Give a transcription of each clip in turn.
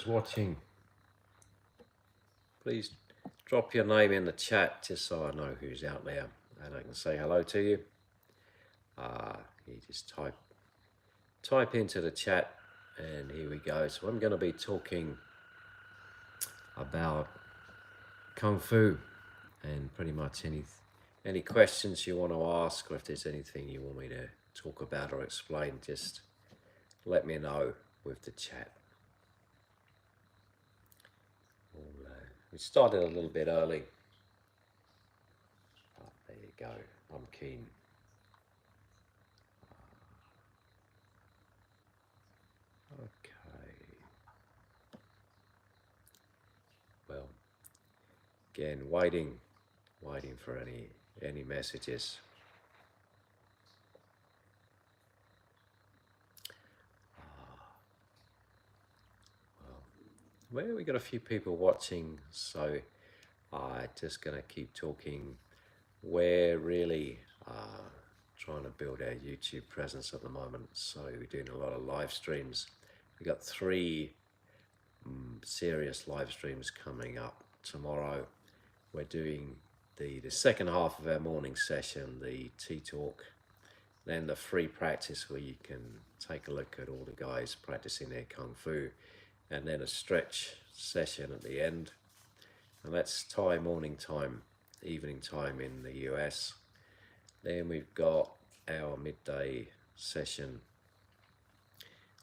Watching, please drop your name in the chat just so I know who's out there and I can say hello to you. You just type into the chat, and here we go. So I'm going to be talking about Kung Fu, and pretty much any questions you want to ask, or if there's anything you want me to talk about or explain, just let me know with the chat. We started a little bit early. There you go. I'm keen. Okay. Well, again, waiting for any messages. Well, we got a few people watching, so I'm just gonna keep talking. We're really trying to build our YouTube presence at the moment, so we're doing a lot of live streams. We got 3 serious live streams coming up tomorrow. We're doing the second half of our morning session, the tea talk, then the free practice where you can take a look at all the guys practicing their Kung Fu, and then a stretch session at the end. And that's Thai morning time, evening time in the US. Then we've got our midday session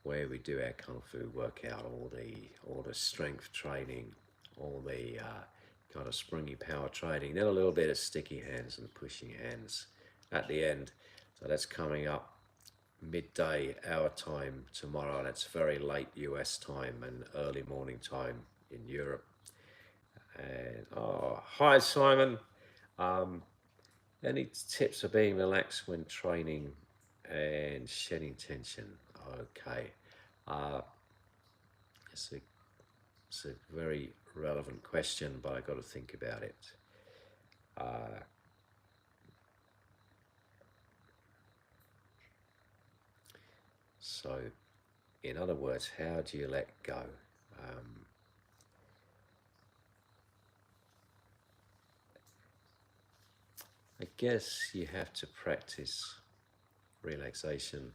where we do our Kung Fu workout, all the strength training, all the kind of springy power training, then a little bit of sticky hands and pushing hands at the end. So that's coming up midday our time tomorrow. That's very late US time and early morning time in Europe. And hi Simon. Any tips for being relaxed when training and shedding tension? Okay. It's a very relevant question, but I got to think about it. So, in other words, how do you let go? I guess you have to practice relaxation,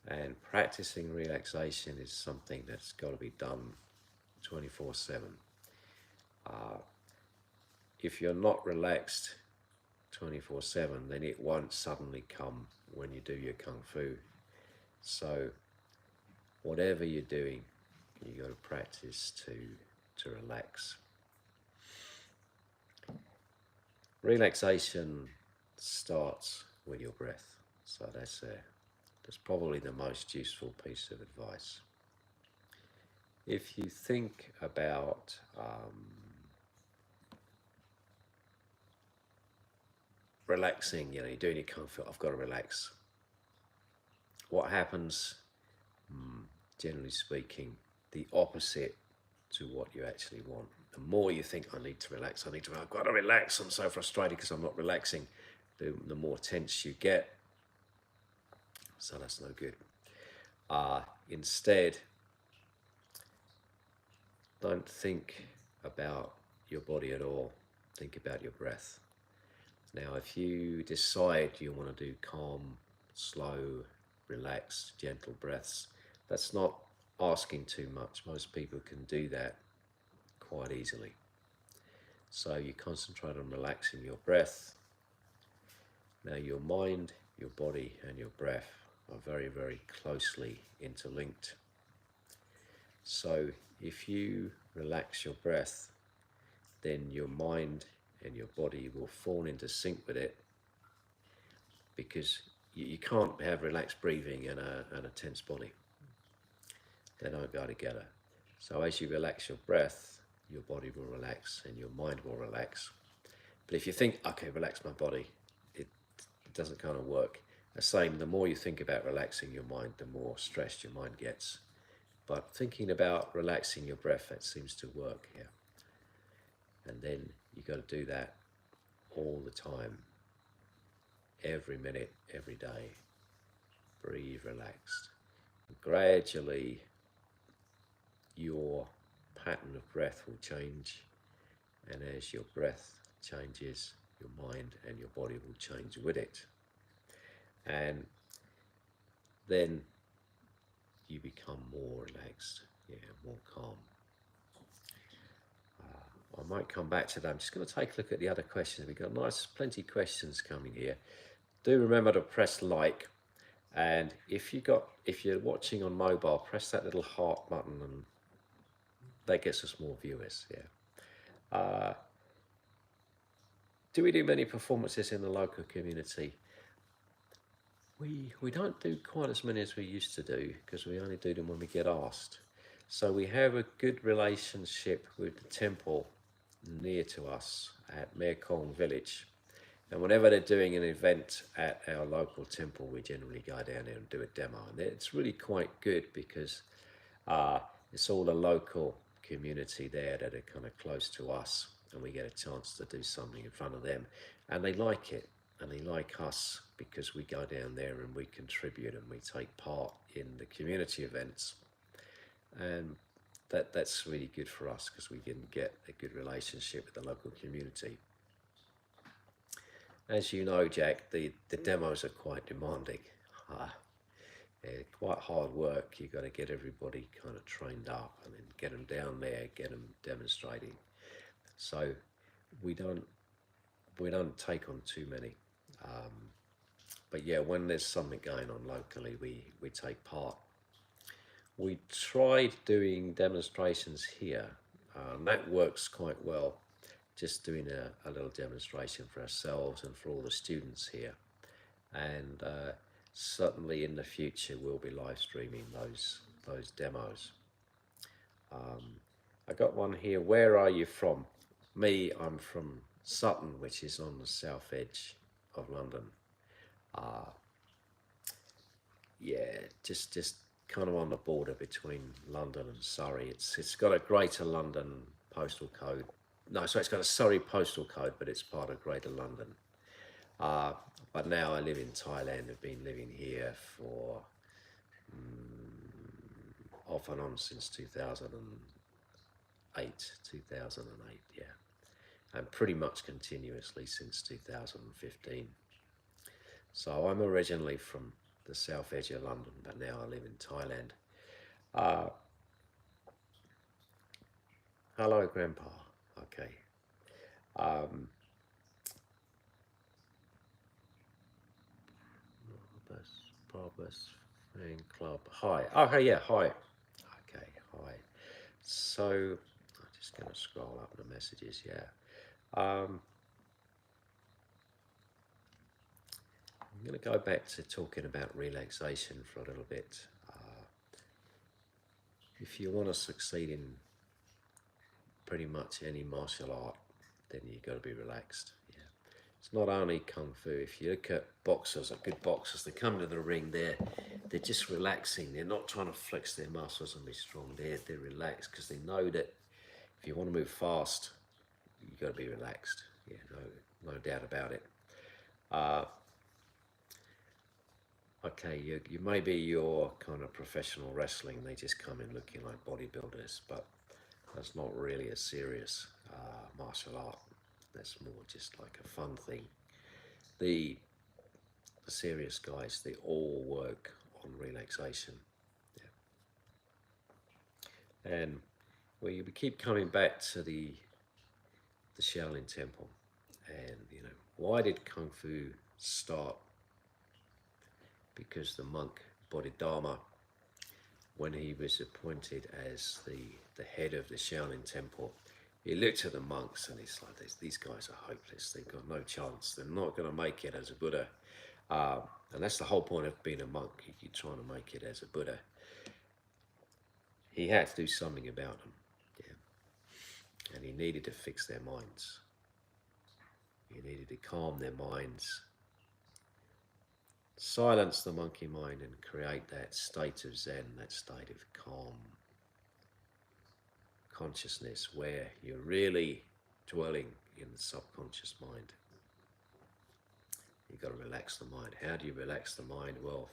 and practicing relaxation is something that's got to be done 24/7. If you're not relaxed 24/7, then it won't suddenly come when you do your Kung Fu. So whatever you're doing, you got to practice to relax. Relaxation starts with your breath. So that's probably the most useful piece of advice. If you think about relaxing, you're doing your Kung Fu, I've got to relax. What happens, generally speaking, the opposite to what you actually want. The more you think, I need to relax, I've got to relax, I'm so frustrated because I'm not relaxing, the more tense you get. So that's no good. Instead, don't think about your body at all. Think about your breath. Now, if you decide you want to do calm, slow, relaxed, gentle breaths, that's not asking too much. Most people can do that quite easily. So you concentrate on relaxing your breath. Now your mind, your body and your breath are very, very closely interlinked. So if you relax your breath, then your mind and your body will fall into sync with it, because you can't have relaxed breathing and a tense body. They don't go together. So as you relax your breath, your body will relax and your mind will relax. But if you think, okay, relax my body, it doesn't kind of work. The same, the more you think about relaxing your mind, the more stressed your mind gets. But thinking about relaxing your breath, that seems to work here. And then you got to do that all the time, every minute, every day. Breathe relaxed. And gradually your pattern of breath will change, and as your breath changes, your mind and your body will change with it. And then you become more relaxed, more calm. I might come back to that. I'm just going to take a look at the other questions. We've got plenty of questions coming here. Do remember to press like, and if you're watching on mobile, press that little heart button, and that gets us more viewers. Do we do many performances in the local community? We don't do quite as many as we used to do, because we only do them when we get asked. So we have a good relationship with the temple near to us at Mekong Village, and whenever they're doing an event at our local temple, we generally go down there and do a demo, and it's really quite good because it's all the local community there that are kind of close to us, and we get a chance to do something in front of them, and they like it, and they like us because we go down there and we contribute and we take part in the community events, and that's really good for us because we can get a good relationship with the local community. As you know, Jack, the demos are quite demanding. Quite hard work. You've got to get everybody kind of trained up and then get them down there, get them demonstrating. So we don't take on too many. But yeah, when there's something going on locally, we take part. We tried doing demonstrations here, and that works quite well. Just doing a little demonstration for ourselves and for all the students here. And certainly in the future we'll be live streaming those demos. I got one here. Where are you from? Me, I'm from Sutton, which is on the south edge of London. Yeah, just kind of on the border between London and Surrey. It's got a Greater London postal code. No, sorry, it's got a Surrey postal code, but it's part of Greater London. But now I live in Thailand. I've been living here for off and on since 2008, yeah, and pretty much continuously since 2015. So I'm originally from the south edge of London, but now I live in Thailand. Hello, Grandpa. Okay. Barbus fan club. Hi. Oh, hey, yeah. Hi. Okay. Hi. So I'm just going to scroll up the messages. Yeah. I'm going to go back to talking about relaxation for a little bit. If you want to succeed in pretty much any martial art, then you've got to be relaxed. Yeah. It's not only Kung Fu. If you look at boxers, good boxers, they come to the ring, they're just relaxing. They're not trying to flex their muscles and be strong. They're relaxed because they know that if you want to move fast, you've got to be relaxed. Yeah, no doubt about it. Okay, you maybe you're kind of professional wrestling. They just come in looking like bodybuilders, but that's not really a serious martial art. That's more just like a fun thing. The serious guys, they all work on relaxation. Yeah. And we keep coming back to the Shaolin Temple, and why did Kung Fu start? Because the monk Bodhidharma, when he was appointed as the head of the Shaolin Temple, he looked at the monks and he's like, these guys are hopeless. They've got no chance. They're not going to make it as a Buddha. And that's the whole point of being a monk. You're trying to make it as a Buddha. He had to do something about them. Yeah. And he needed to fix their minds. He needed to calm their minds, silence the monkey mind, and create that state of Zen, that state of calm consciousness where you're really dwelling in the subconscious mind. You've got to relax the mind. How do you relax the mind? Well,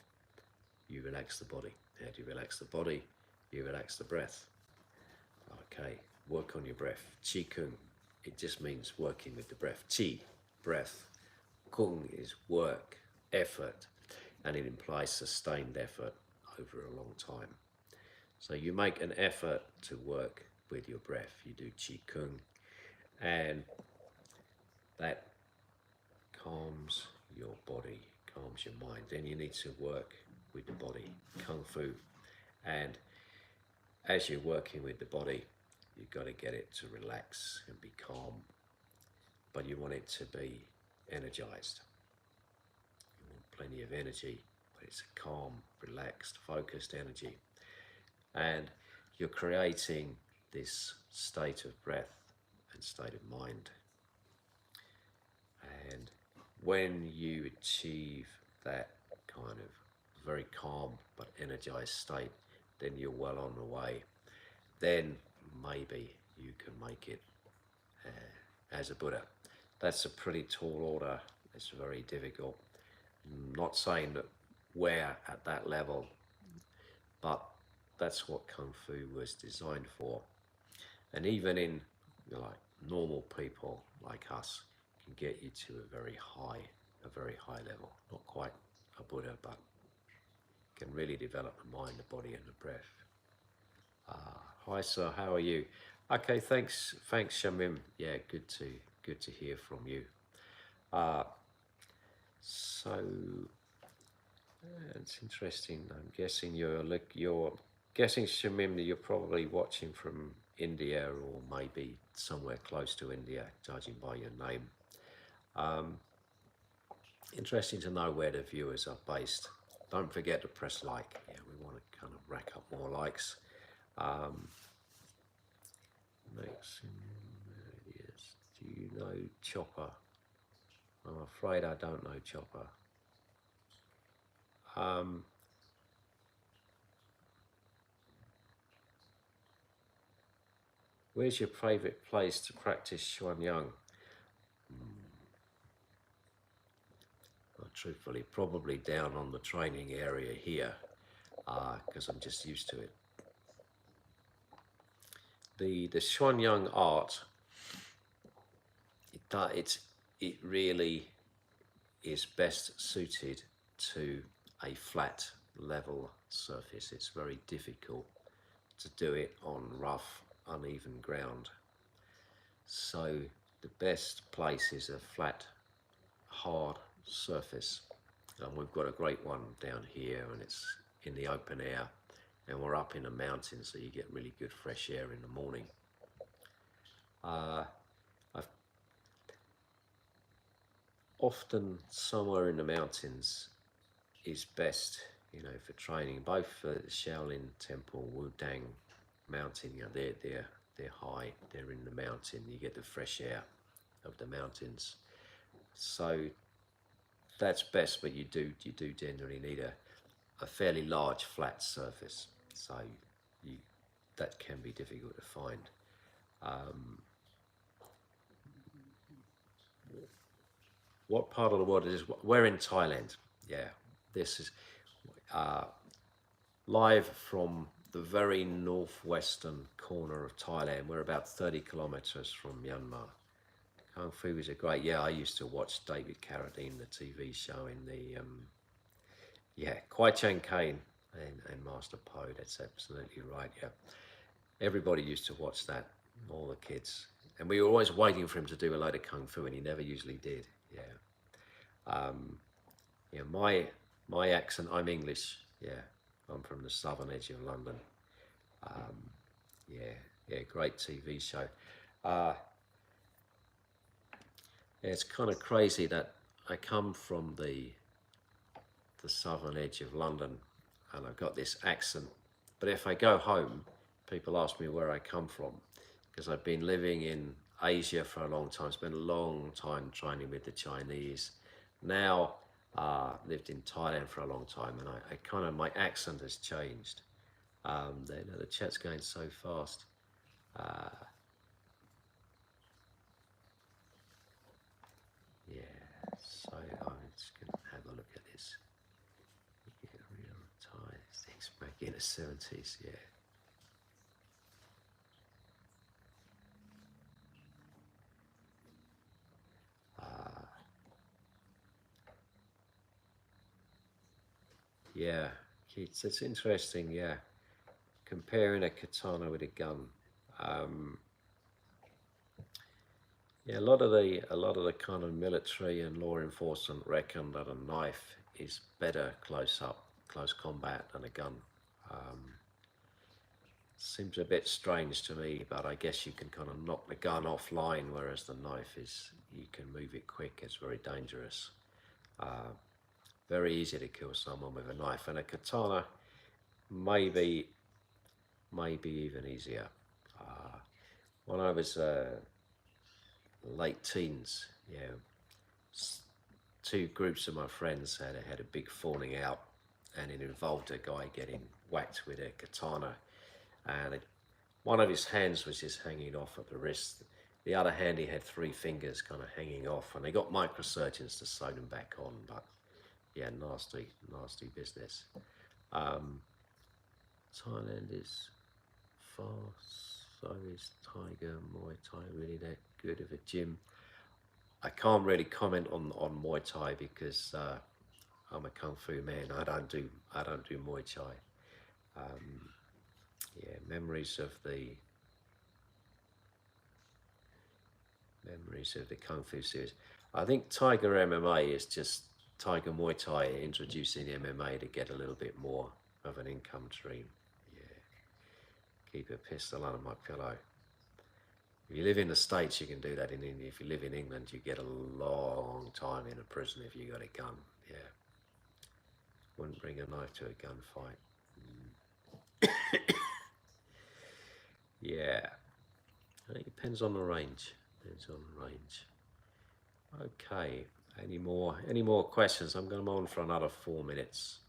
you relax the body. How do you relax the body? You relax the breath. Okay, work on your breath. Qi Kung, it just means working with the breath. Qi, breath. Kung is work, effort, and it implies sustained effort over a long time. So you make an effort to work with your breath. You do Qi Kung, and that calms your body, calms your mind. Then you need to work with the body, Kung Fu. And as you're working with the body, you've got to get it to relax and be calm, but you want it to be energized. You want plenty of energy, but it's a calm, relaxed, focused energy. And you're creating this state of breath and state of mind. And when you achieve that kind of very calm but energized state, then you're well on the way. Then maybe you can make it as a Buddha. That's a pretty tall order. It's very difficult. I'm not saying that we're at that level, but that's what Kung Fu was designed for. And even in like normal people like us can get you to a very high level. Not quite a Buddha, but can really develop the mind, the body, and the breath. Hi sir, how are you? Okay, thanks, Shamim. Yeah, good to hear from you. So it's interesting. I'm guessing you're guessing, Shamim, that you're probably watching from India or maybe somewhere close to India, judging by your name. Interesting to know where the viewers are based. Don't forget to press like. Yeah, we want to kind of rack up more likes. Next, yes. Do you know Chopper? I'm afraid I don't know Chopper. Where's your favourite place to practice Xuanyang? Well, truthfully, probably down on the training area here, because I'm just used to it. The Xuanyang art, it really is best suited to a flat, level surface. It's very difficult to do it on rough, uneven ground. So the best place is a flat, hard surface. And we've got a great one down here, and it's in the open air, and we're up in the mountains, so you get really good fresh air in the morning. Often somewhere in the mountains is best, for training. Both for the Shaolin Temple, Wudang Mountain, they're high, they're in the mountain. You get the fresh air of the mountains, so that's best. But you do generally need a fairly large flat surface, so that can be difficult to find. What part of the world is this? We're in Thailand. Yeah, this is live from the very northwestern corner of Thailand. We're about 30 kilometers from Myanmar. Kung Fu is a great, I used to watch David Carradine, the TV show in the, Kwai Chang Caine and Master Po, that's absolutely right, yeah. Everybody used to watch that, all the kids. And we were always waiting for him to do a load of Kung Fu, and he never usually did, my accent, I'm English, I'm from the southern edge of London. Great TV show. It's kind of crazy that I come from the southern edge of London, and I've got this accent. But if I go home, people ask me where I come from, because I've been living in Asia for a long time. Spent a long time training with the Chinese. Now, lived in Thailand for a long time, and I kind of, my accent has changed. The chat's going so fast. So I'm just going to have a look at this. Get real Thai things back in the 70s, yeah, it's interesting. Yeah, comparing a katana with a gun. Um, yeah, a lot of the kind of military and law enforcement reckon that a knife is better close combat than a gun. Um, Seems a bit strange to me, but I guess you can kind of knock the gun offline, whereas the knife is, you can move it quick. It's very dangerous. Uh, Very easy to kill someone with a knife, and a katana maybe maybe even easier. Uh, when I was late teens, yeah, two groups of my friends had a big falling out, and it involved a guy getting whacked with a katana, and one of his hands was just hanging off at the wrist. The other hand, he had three fingers kind of hanging off, and they got microsurgeons to sew them back on. But yeah, nasty business. Um, Thailand is fast, so is Tiger Muay Thai really that good of a gym? I can't really comment on Muay Thai because I'm a kung fu man. I don't do Muay Thai. Um, yeah, memories of the kung fu series. I think Tiger MMA is just Tiger Muay Thai introducing MMA to get a little bit more of an income stream. Yeah, keep a pistol under my pillow. If you live in the States, you can do that in India. If you live in England, you get a long time in a prison if you got a gun. Yeah, wouldn't bring a knife to a gunfight. Yeah, it depends on the range. Depends on the range. Okay. Any more questions? I'm going on for another 4 minutes.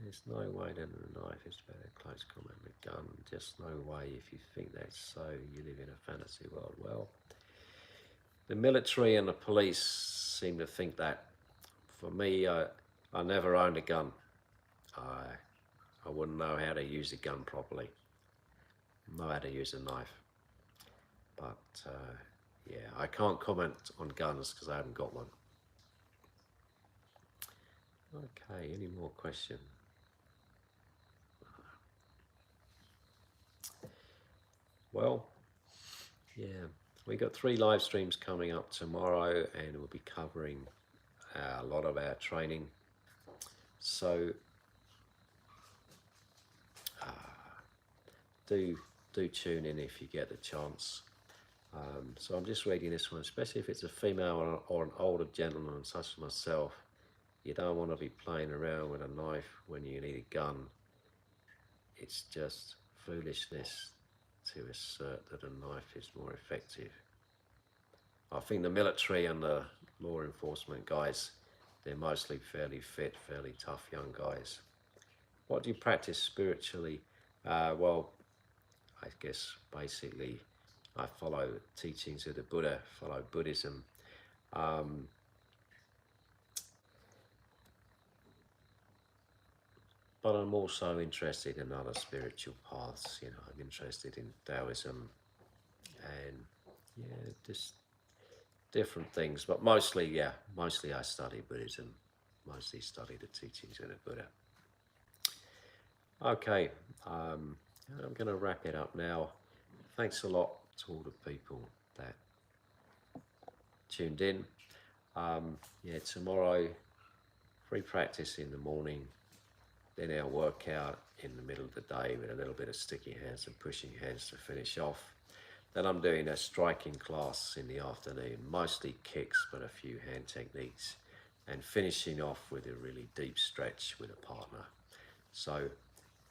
There's no way that a knife is better close combat than a gun. Just no way if you think that's so. You live in a fantasy world. Well, the military and the police seem to think that. For me, I never owned a gun. I I wouldn't know how to use a gun properly. Know how to use a knife. But yeah, I can't comment on guns because I haven't got one. Okay, any more questions? Well, yeah, we got 3 live streams coming up tomorrow, and we'll be covering a lot of our training. So do tune in if you get the chance. So I'm just reading this one, especially if it's a female or an older gentleman such as myself. You don't want to be playing around with a knife when you need a gun. It's just foolishness to assert that a knife is more effective. I think the military and the law enforcement guys, they're mostly fairly fit, fairly tough young guys. What do you practice spiritually? Well, I guess basically I follow teachings of the Buddha, follow Buddhism. But I'm also interested in other spiritual paths. I'm interested in Taoism and yeah, just different things. But mostly I study Buddhism. Mostly study the teachings of the Buddha. Okay, I'm going to wrap it up now. Thanks a lot to all the people that tuned in. Yeah, tomorrow, free practice in the morning, then our workout in the middle of the day with a little bit of sticky hands and pushing hands to finish off. Then I'm doing a striking class in the afternoon, mostly kicks but a few hand techniques, and finishing off with a really deep stretch with a partner. So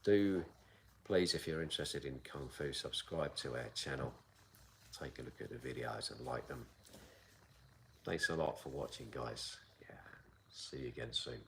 do please, if you're interested in Kung Fu, subscribe to our channel, take a look at the videos and like them. Thanks a lot for watching, guys. Yeah, see you again soon.